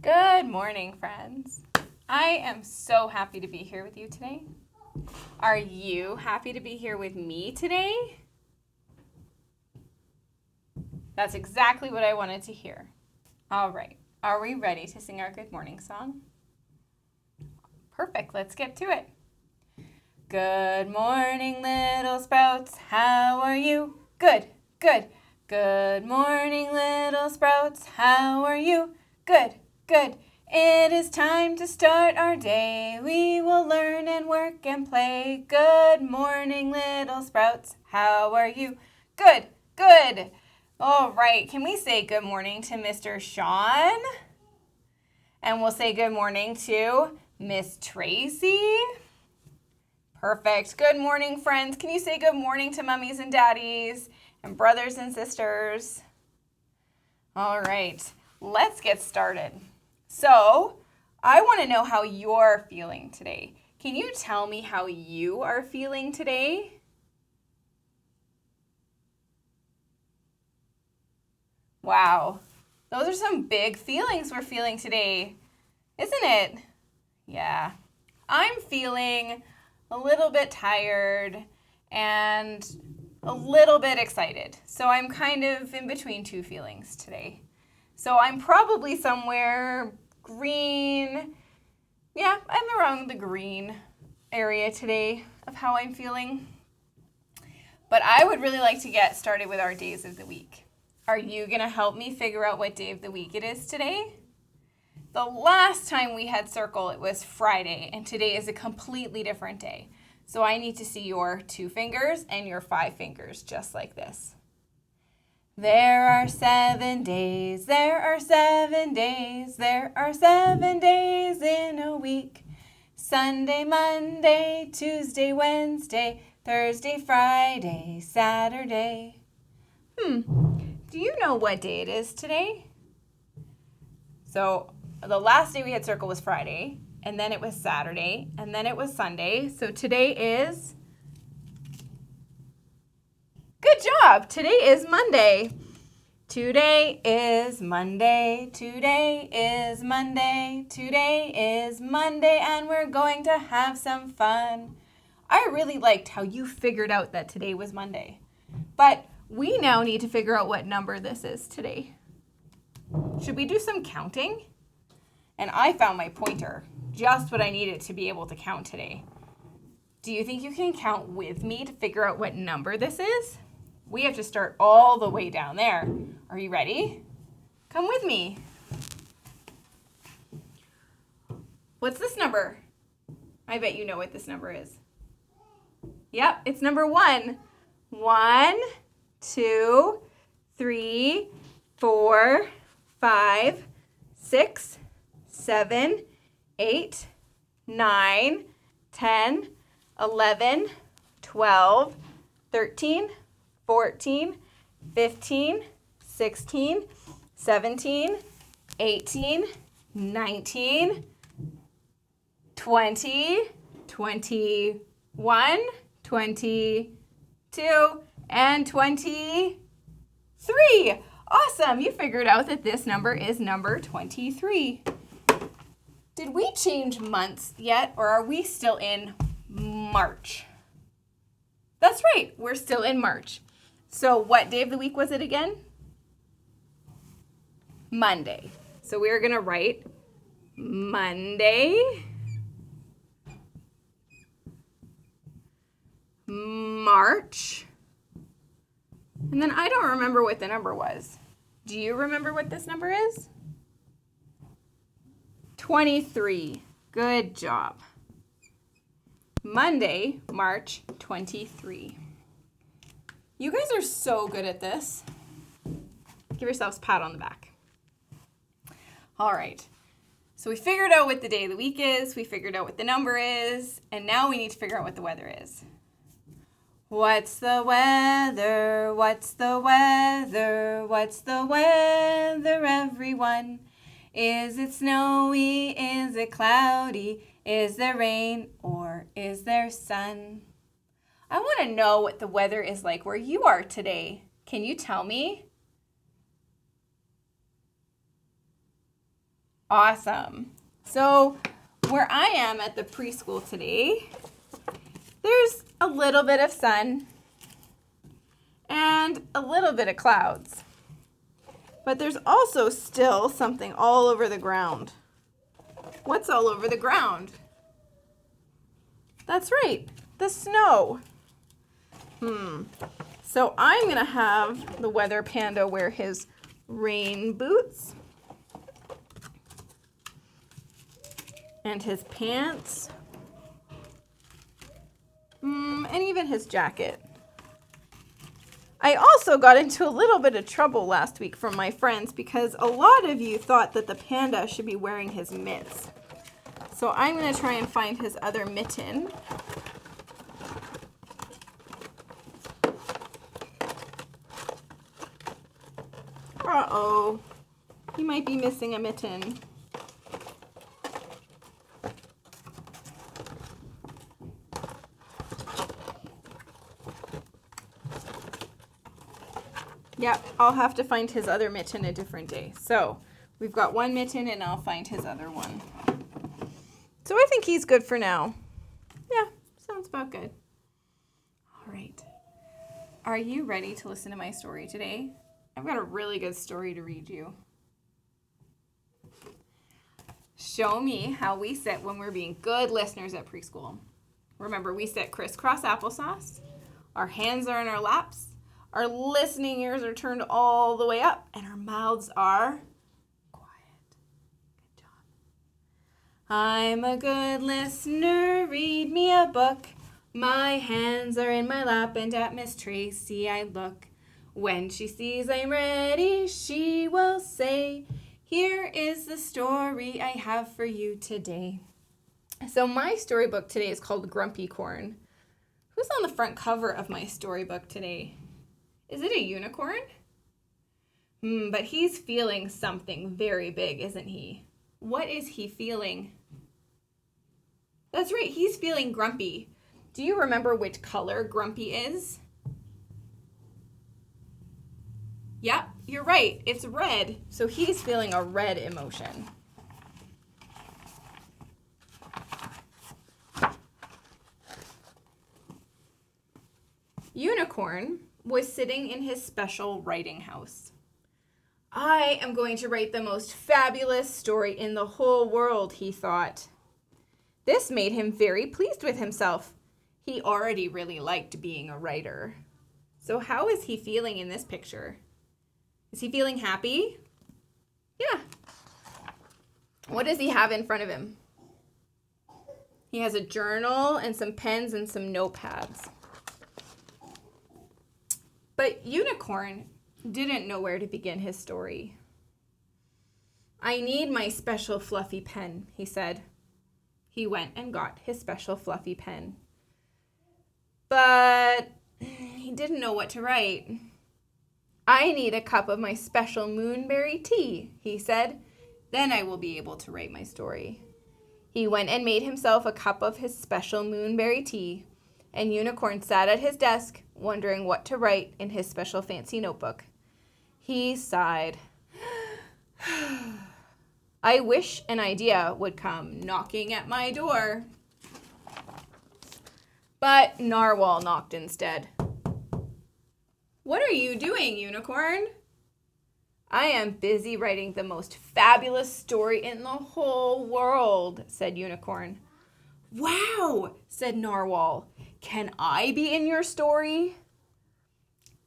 Good morning, friends. I am so happy to be here with you today. Are you happy to be here with me today? That's exactly what I wanted to hear. All right, are we ready to sing our good morning song? Perfect, let's get to it. Good morning, little sprouts. How are you? Good, good. Good morning, little sprouts. How are you? Good, good. It is time to start our day. We will learn and work and play. Good morning, little sprouts. How are you? Good, good. All right, can we say good morning to Mr. Sean? And we'll say good morning to Miss Tracy. Perfect. Good morning, friends. Can you say good morning to mummies and daddies and brothers and sisters? All right, let's get started. So, I want to know how you're feeling today. Can you tell me how you are feeling today? Wow, those are some big feelings we're feeling today, isn't it? Yeah, I'm feeling a little bit tired and a little bit excited. So I'm kind of in between two feelings today. So I'm probably somewhere green. Yeah, I'm around the green area today of how I'm feeling. But I would really like to get started with our days of the week. Are you going to help me figure out what day of the week it is today? The last time we had circle, it was Friday, and today is a completely different day. So I need to see your 2 fingers and your 5 fingers, just like this. There are 7 days, there are 7 days, there are 7 days in a week. Sunday, Monday, Tuesday, Wednesday, Thursday, Friday, Saturday. Do you know what day it is today? So the last day we had circle was Friday, and then it was Saturday, and then it was Sunday. So today is, good job, today is Monday. Today is Monday, today is Monday, today is Monday, and we're going to have some fun. I really liked how you figured out that today was Monday. But we now need to figure out what number this is today. Should we do some counting? And I found my pointer, just what I needed to be able to count today. Do you think you can count with me to figure out what number this is? We have to start all the way down there. Are you ready? Come with me. What's this number? I bet you know what this number is. Yep, it's number 1. 1, 2, 3, 4, 5, 6, 7, 8, 9, 10, 11, 12, 13, 14, 15, 16, 17, 18, 19, 20, 21, 22, and 23. Awesome! You figured out that this number is number 23. Did we change months yet, or are we still in March? That's right, we're still in March. So what day of the week was it again? Monday. So we're going to write Monday, March, and then I don't remember what the number was. Do you remember what this number is? 23. Good job. Monday, March 23. You guys are so good at this. Give yourselves a pat on the back. All right. So we figured out what the day of the week is. We figured out what the number is. And now we need to figure out what the weather is. What's the weather? What's the weather? What's the weather, everyone? Is it snowy? Is it cloudy? Is there rain or is there sun? I want to know what the weather is like where you are today. Can you tell me? Awesome. So where I am at the preschool today, there's a little bit of sun and a little bit of clouds. But there's also still something all over the ground. What's all over the ground? That's right, the snow. So I'm going to have the weather panda wear his rain boots and his pants and even his jacket. I also got into a little bit of trouble last week from my friends because a lot of you thought that the panda should be wearing his mitts. So I'm going to try and find his other mitten. Uh-oh, he might be missing a mitten. Yep, I'll have to find his other mitten a different day. So we've got one mitten and I'll find his other one. So I think he's good for now. Yeah, sounds about good. All right. Are you ready to listen to my story today? I've got a really good story to read you. Show me how we sit when we're being good listeners at preschool. Remember, we sit crisscross applesauce. Our hands are in our laps. Our listening ears are turned all the way up, and our mouths are quiet. Good job. I'm a good listener, read me a book. My hands are in my lap, and at Miss Tracy I look. When she sees I'm ready, she will say, here is the story I have for you today. So my storybook today is called Grumpy Corn. Who's on the front cover of my storybook today? Is it a unicorn? But he's feeling something very big, isn't he? What is he feeling? That's right, he's feeling grumpy. Do you remember which color grumpy is? Yep, you're right, it's red. So he's feeling a red emotion. Unicorn was sitting in his special writing house. I am going to write the most fabulous story in the whole world, he thought. This made him very pleased with himself. He already really liked being a writer. So how is he feeling in this picture? Is he feeling happy? Yeah. What does he have in front of him? He has a journal and some pens and some notepads. But Unicorn didn't know where to begin his story. I need my special fluffy pen, he said. He went and got his special fluffy pen. But he didn't know what to write. I need a cup of my special moonberry tea, he said. Then I will be able to write my story. He went and made himself a cup of his special moonberry tea, and Unicorn sat at his desk, wondering what to write in his special fancy notebook. He sighed. I wish an idea would come knocking at my door. But Narwhal knocked instead. What are you doing, Unicorn? I am busy writing the most fabulous story in the whole world, said Unicorn. Wow, said Narwhal. Can I be in your story?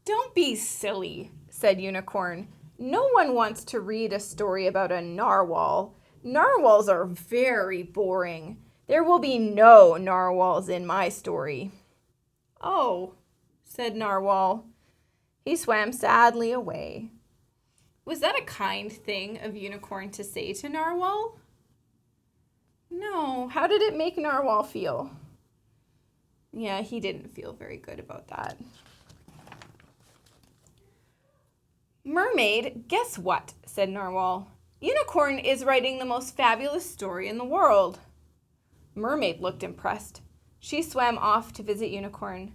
Don't be silly, said Unicorn. No one wants to read a story about a narwhal. Narwhals are very boring. There will be no narwhals in my story. Oh, said Narwhal. He swam sadly away. Was that a kind thing of Unicorn to say to Narwhal? No. How did it make Narwhal feel? Yeah, he didn't feel very good about that. Mermaid, guess what? Said Narwhal. Unicorn is writing the most fabulous story in the world. Mermaid looked impressed. She swam off to visit Unicorn.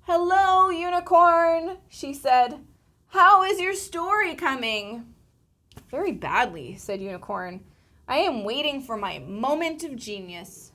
Hello, Unicorn, she said. How is your story coming? Very badly, said Unicorn. I am waiting for my moment of genius.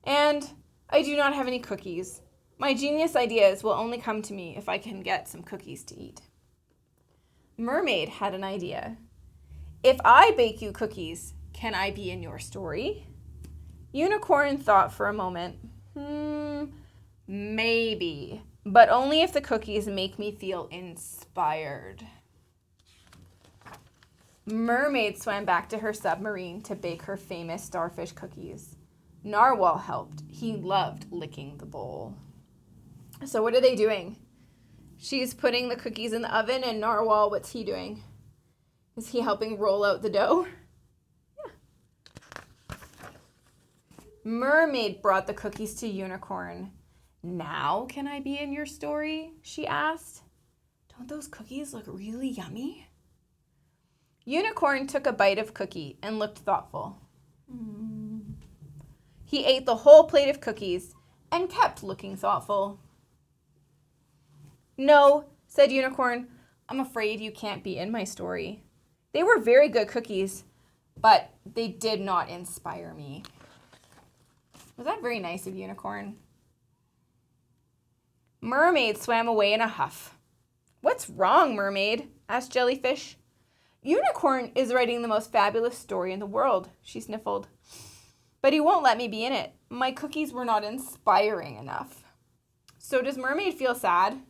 And I do not have any cookies. My genius ideas will only come to me if I can get some cookies to eat. Mermaid had an idea. If I bake you cookies, can I be in your story? Unicorn thought for a moment. Maybe, but only if the cookies make me feel inspired. Mermaid swam back to her submarine to bake her famous starfish cookies. Narwhal helped. He loved licking the bowl. So what are they doing? She's putting the cookies in the oven, and Narwhal, what's he doing? Is he helping roll out the dough? Yeah. Mermaid brought the cookies to Unicorn. Now can I be in your story? She asked. Don't those cookies look really yummy? Unicorn took a bite of cookie and looked thoughtful. He ate the whole plate of cookies and kept looking thoughtful. No, said Unicorn, I'm afraid you can't be in my story. They were very good cookies, but they did not inspire me. Was that very nice of Unicorn? Mermaid swam away in a huff. What's wrong, Mermaid? Asked Jellyfish. Unicorn is writing the most fabulous story in the world, she sniffled. But he won't let me be in it. My cookies were not inspiring enough. So does Mermaid feel sad?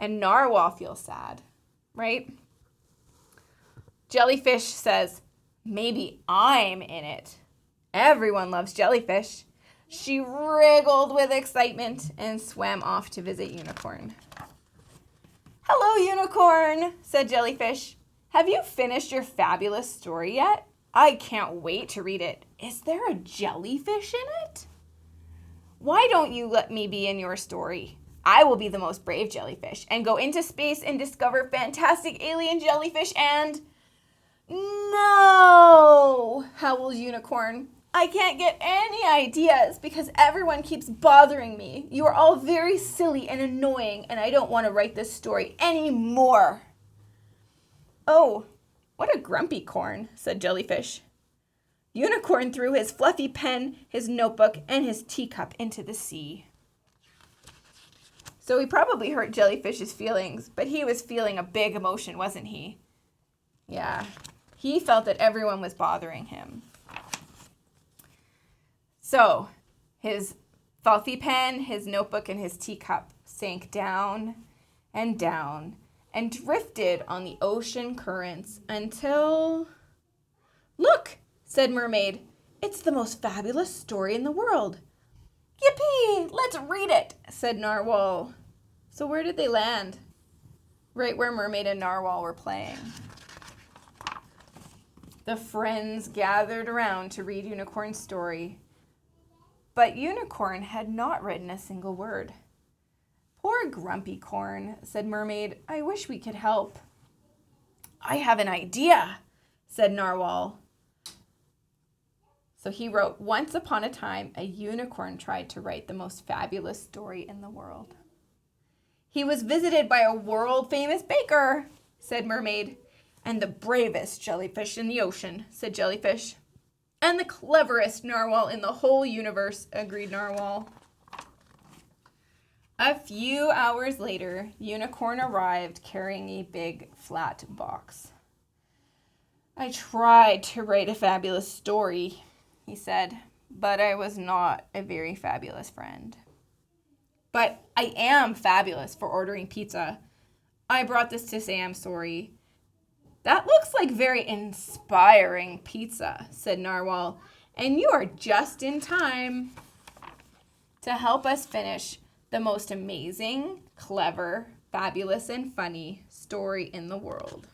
And Narwhal feels sad, right? Jellyfish says, maybe I'm in it. Everyone loves Jellyfish. She wriggled with excitement and swam off to visit Unicorn. Hello, Unicorn, said Jellyfish. Have you finished your fabulous story yet? I can't wait to read it. Is there a jellyfish in it? Why don't you let me be in your story? I will be the most brave jellyfish and go into space and discover fantastic alien jellyfish and... No, howled Unicorn. I can't get any ideas because everyone keeps bothering me. You are all very silly and annoying, and I don't want to write this story anymore. Oh, what a grumpy corn, said Jellyfish. Unicorn threw his fluffy pen, his notebook, and his teacup into the sea. So he probably hurt Jellyfish's feelings, but he was feeling a big emotion, wasn't he? Yeah, he felt that everyone was bothering him. So his fluffy pen, his notebook, and his teacup sank down and drifted on the ocean currents until... Look, said Mermaid, it's the most fabulous story in the world. Yippee, let's read it, said Narwhal. So where did they land? Right where Mermaid and Narwhal were playing. The friends gathered around to read Unicorn's story. But Unicorn had not written a single word. Poor grumpy corn, said Mermaid. I wish we could help. I have an idea, said Narwhal. So he wrote, once upon a time, a unicorn tried to write the most fabulous story in the world. He was visited by a world-famous baker, said Mermaid. And the bravest jellyfish in the ocean, said Jellyfish. And the cleverest narwhal in the whole universe, agreed Narwhal. A few hours later, Unicorn arrived carrying a big flat box. I tried to write a fabulous story, he said, but I was not a very fabulous friend. But I am fabulous for ordering pizza. I brought this to say I'm sorry. That looks like very inspiring pizza, said Narwhal, and you are just in time to help us finish the most amazing, clever, fabulous, and funny story in the world.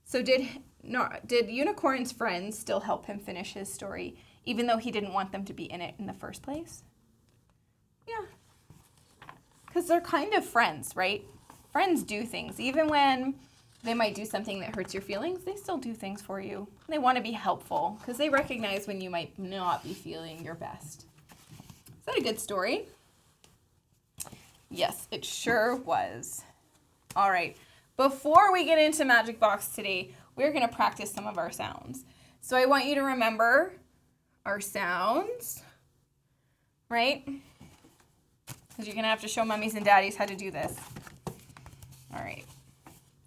So did Unicorn's friends still help him finish his story, even though he didn't want them to be in it in the first place? Yeah. Because they're kind of friends, right? Friends do things. Even when they might do something that hurts your feelings, they still do things for you. They want to be helpful because they recognize when you might not be feeling your best. Is that a good story? Yes, it sure was. All right. Before we get into Magic Box today, we're going to practice some of our sounds. So I want you to remember our sounds, right? Because you're going to have to show mummies and daddies how to do this. All right.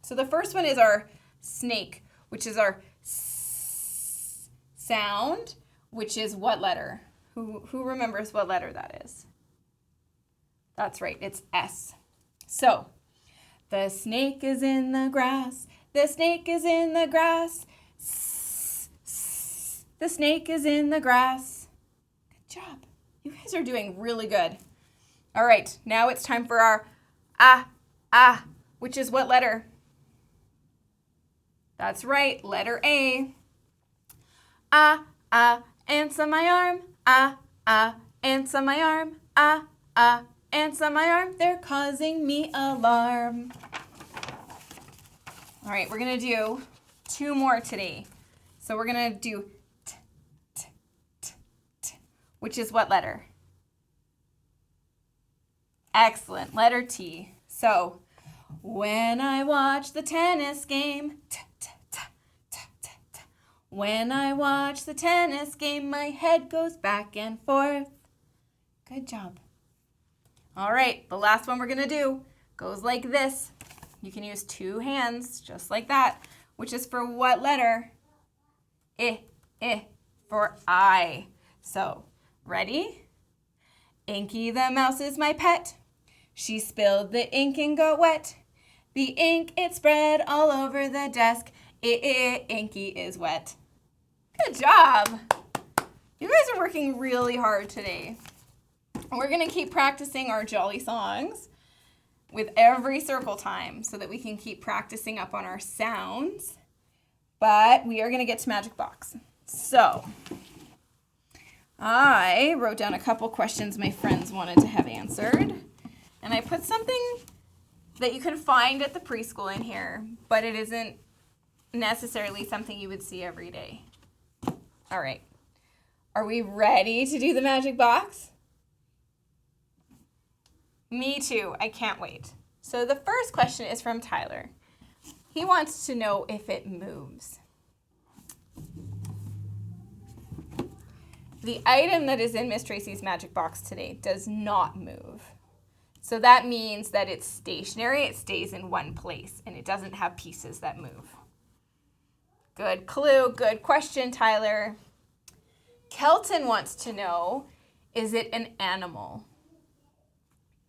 So the first one is our snake, which is our sound, which is what letter? Who remembers what letter that is? That's right, it's S. So, the snake is in the grass. The snake is in the grass. The snake is in the grass. Good job. You guys are doing really good. All right, now it's time for our which is what letter? That's right, letter A. Ants on my arm. Ants on my arm. Ants on my arm. They're causing me alarm. All right, we're going to do 2 more today. So we're going to do t, which is what letter? Excellent, letter T. So, when I watch the tennis game, when I watch the tennis game, my head goes back and forth. Good job. All right, the last one we're going to do goes like this. You can use 2 hands, just like that, which is for what letter? I for I. So, ready? Inky the mouse is my pet. She spilled the ink and got wet. The ink, it spread all over the desk. Inky is wet. Good job. You guys are working really hard today. We're going to keep practicing our jolly songs with every circle time so that we can keep practicing up on our sounds. But we are going to get to Magic Box. So, I wrote down a couple questions my friends wanted to have answered. And I put something that you can find at the preschool in here, but it isn't necessarily something you would see every day. All right. Are we ready to do the Magic Box? Me too. I can't wait. So the first question is from Tyler. He wants to know if it moves. The item that is in Miss Tracy's Magic Box today does not move. So that means that it's stationary, it stays in one place, and it doesn't have pieces that move. Good clue, good question, Tyler. Kelton wants to know, is it an animal?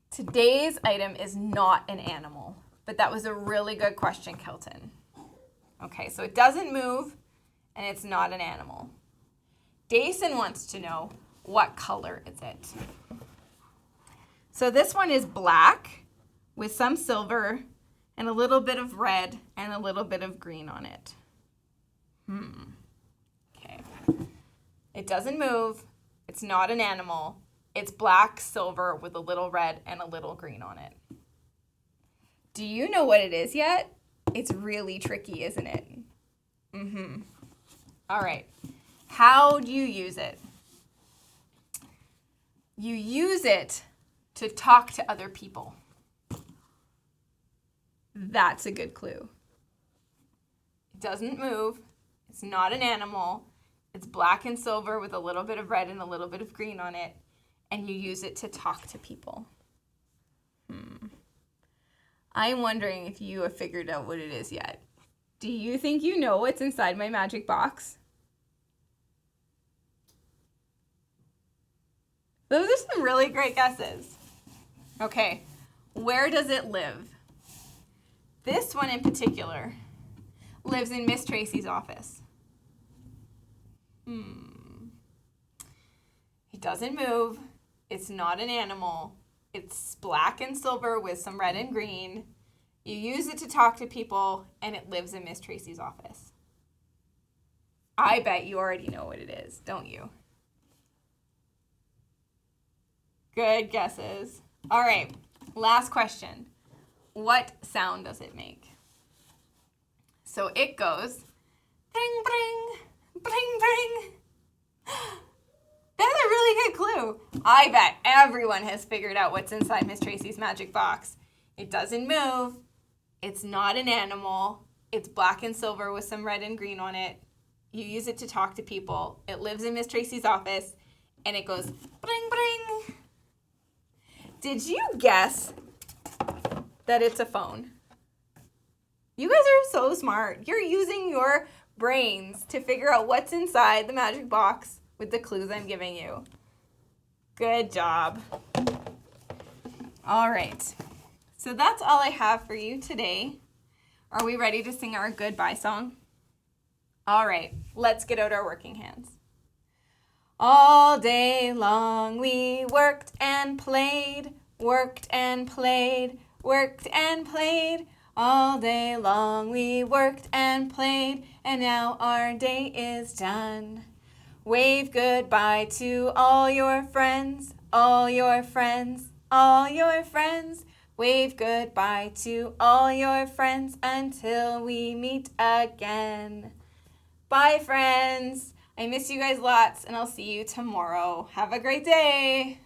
Today's item is not an animal, but that was a really good question, Kelton. Okay, so it doesn't move, and it's not an animal. Dason wants to know, what color is it? So this one is black with some silver and a little bit of red and a little bit of green on it. Okay. It doesn't move. It's not an animal. It's black, silver with a little red and a little green on it. Do you know what it is yet? It's really tricky, isn't it? All right. How do you use it? You use it to talk to other people. That's a good clue. It doesn't move. It's not an animal. It's black and silver with a little bit of red and a little bit of green on it. And you use it to talk to people. I'm wondering if you have figured out what it is yet. Do you think you know what's inside my Magic Box? Those are some really great guesses. Okay, where does it live? This one in particular lives in Miss Tracy's office. It doesn't move. It's not an animal. It's black and silver with some red and green. You use it to talk to people, and it lives in Miss Tracy's office. I bet you already know what it is, don't you? Good guesses. All right, last question. What sound does it make? So it goes, bring, bring, bring, bring. That's a really good clue. I bet everyone has figured out what's inside Miss Tracy's Magic Box. It doesn't move. It's not an animal. It's black and silver with some red and green on it. You use it to talk to people. It lives in Miss Tracy's office, and it goes bling, bling. Did you guess that it's a phone? You guys are so smart. You're using your brains to figure out what's inside the magic box with the clues I'm giving you. Good job. All right. So that's all I have for you today. Are we ready to sing our goodbye song? All right, let's get out our working hands. All day long we worked and played, worked and played, worked and played. All day long we worked and played, and now our day is done. Wave goodbye to all your friends, all your friends, all your friends. Wave goodbye to all your friends until we meet again. Bye, friends. I miss you guys lots, and I'll see you tomorrow. Have a great day.